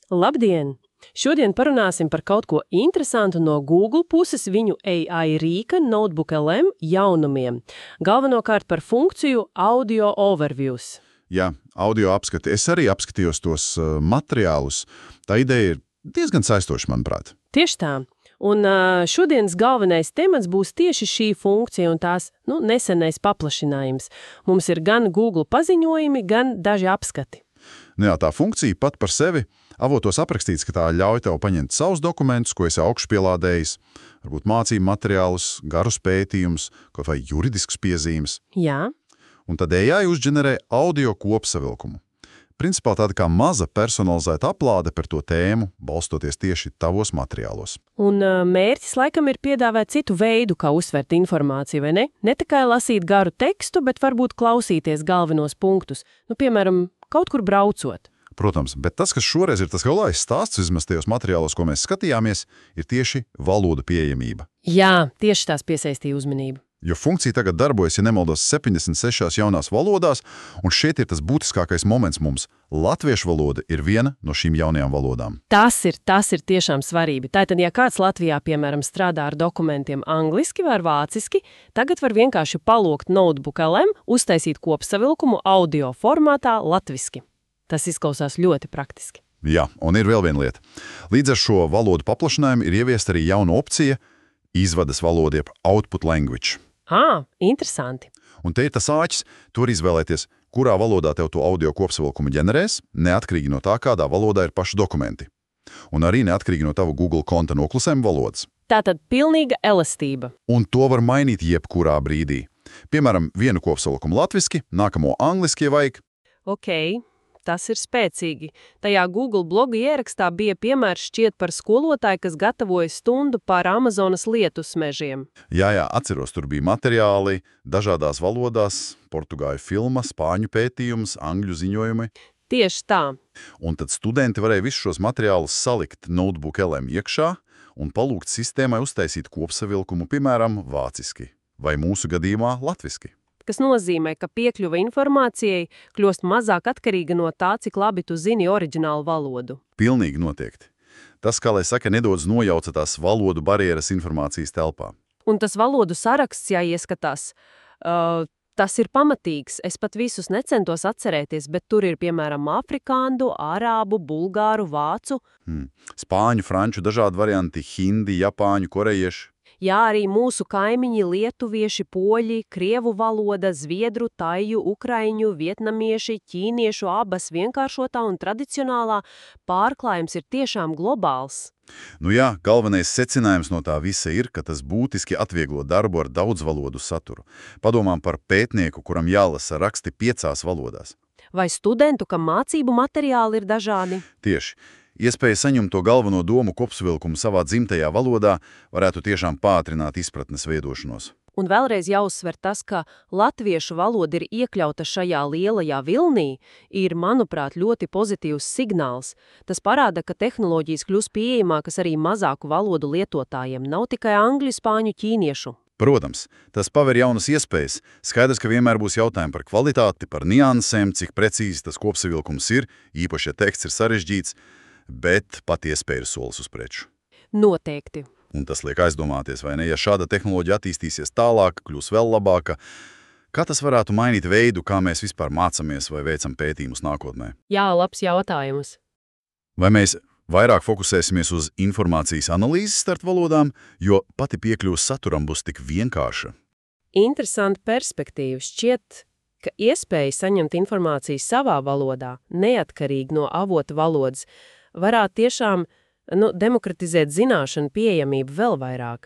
Labdien! Šodien parunāsim par kaut ko interesantu no Google puses viņu AI rīka Notebook LM jaunumiem. Galvenokārt par funkciju audio overviews. Jā, audio apskati. Es arī apskatījos tos materiālus. Tā ideja ir diezgan saistoša, manuprāt. Tieši tā. Un šodienas galvenais temats būs tieši šī funkcija un tās nesenais paplašinājums. Mums ir gan Google paziņojumi, gan daži apskati. Jā, tā funkcija pat par sevi avotos aprakstīts, ka tā ļauj tev paņemt savus dokumentus, ko esi augšpielādējis, varbūt mācību materiālus, garus pētījumus, kaut vai juridiskus piezīmes. Jā. Un tad AI uzģenerē audio kopsavilkumu. Principā tāda kā maza personalizēta aplāde par to tēmu, balstoties tieši tavos materiālos. Un mērķis laikam ir piedāvāt citu veidu, kā uzsvert informāciju, vai ne? Ne tikai lasīt garu tekstu, bet varbūt klausīties galvenos punktus. Piemēram, kaut kur braucot. Protams, bet tas, kas šoreiz ir tas galvenais stāsts, vismaz tajos materiālos, ko mēs skatījāmies, ir tieši valodu pieejamība. Jā, tieši tās piesaistīja uzmanību. Jo funkcija tagad darbojas, ja nemaldos, 76 jaunās valodās, un šeit ir tas būtiskākais moments mums. Latviešu valoda ir viena no šīm jaunajām valodām. Tas ir tiešām svarīgi. Tātad, ja kāds Latvijā, piemēram, strādā ar dokumentiem angliski vai vāciski, tagad var vienkārši palūgt Notebook LM, uztaisīt kopsavilkumu audio formātā latviski. Tas izklausās ļoti praktiski. Jā, un ir vēl viena lieta. Līdz ar šo valodu paplašinājumu ir ieviesta arī jauna opcija izvadas valoda jeb output language. Interesanti. Un te ir tas āķis, tu vari izvēlēties, kurā valodā tev to audio kopsavilkumu ģenerēs, neatkarīgi no tā, kādā valodā ir paši dokumenti. Un arī neatkarīgi no tava Google konta noklusējuma valodas. Tātad pilnīga elastība. Un to var mainīt jebkurā brīdī. Piemēram, vienu kopsavilkumu latviski, nākamo angliski, ja vajag. Ok, tas ir spēcīgi. Tajā Google bloga ierakstā bija piemērs šķiet par skolotāju, kas gatavoja stundu par Amazonas lietus mežiem. Jā, atceros, tur bija materiāli dažādās valodās, portugāļu filma, spāņu pētījums, angļu ziņojumi. Tieši tā. Un tad studenti varēja visus šos materiālus salikt Notebook LM iekšā un palūgt sistēmai uztaisīt kopsavilkumu, piemēram, vāciski vai mūsu gadījumā latviski. Kas nozīmē, ka piekļuva informācijai kļūst mazāk atkarīga no tā, cik labi tu zini oriģinālu valodu. Pilnīgi noteikti. Tas, kā lai saka, nedodas nojauca tās valodu barjeras informācijas telpā. Un tas valodu saraksts, ja ieskatās, tas ir pamatīgs. Es pat visus necentos atcerēties, bet tur ir, piemēram, afrikāņu, arābu, bulgāru, vācu. Spāņu, franču, dažādi varianti, hindi, japāņu, korejiešu. Jā, arī mūsu kaimiņi lietuvieši, poļi, krievu valoda, zviedru, taiju, ukraiņu, vietnamieši, ķīniešu, abas vienkāršotā un tradicionālā pārklājums ir tiešām globāls. Jā, galvenais secinājums no tā visa ir, ka tas būtiski atvieglo darbu ar daudzvalodu saturu. Padomām par pētnieku, kuram jālasa raksti 5 valodās. Vai studentu, kam mācību materiāli ir dažādi? Tieši. Iespēja saņemt to galveno domu kopsavilkumu savā dzimtajā valodā varētu tiešām pātrināt izpratnes veidošanos. Un vēlreiz jāuzsver tas, ka latviešu valoda ir iekļauta šajā lielajā vilnī, ir, manuprāt, ļoti pozitīvs signāls. Tas parāda, ka tehnoloģijas kļūs pieejamākas arī mazāku valodu lietotājiem, nav tikai angļu, spāņu, ķīniešu. Protams, tas paver jaunas iespējas. Skaidrs, ka vienmēr būs jautājumi par kvalitāti, par niansēm, cik precīzi tas kopsavilkums ir, īpaši, ja teksts ir sarežģīts, bet pat iespēja ir solis uz priekšu. Noteikti. Un tas liek aizdomāties, vai ne, ja šāda tehnoloģija attīstīsies tālāk, kļūs vēl labāka, kā tas varētu mainīt veidu, kā mēs vispār mācamies vai veicam pētījumus nākotnē? Jā, labs jautājums. Vai mēs vairāk fokusēsimies uz informācijas analīzes starp valodām, jo pati piekļuves saturam būs tik vienkārša? Interesanta perspektīva. Šķiet, ka iespēja saņemt informāciju savā valodā, neatkarīgi no avota valodas, varētu tiešām demokratizēt zināšanu pieejamību vēl vairāk.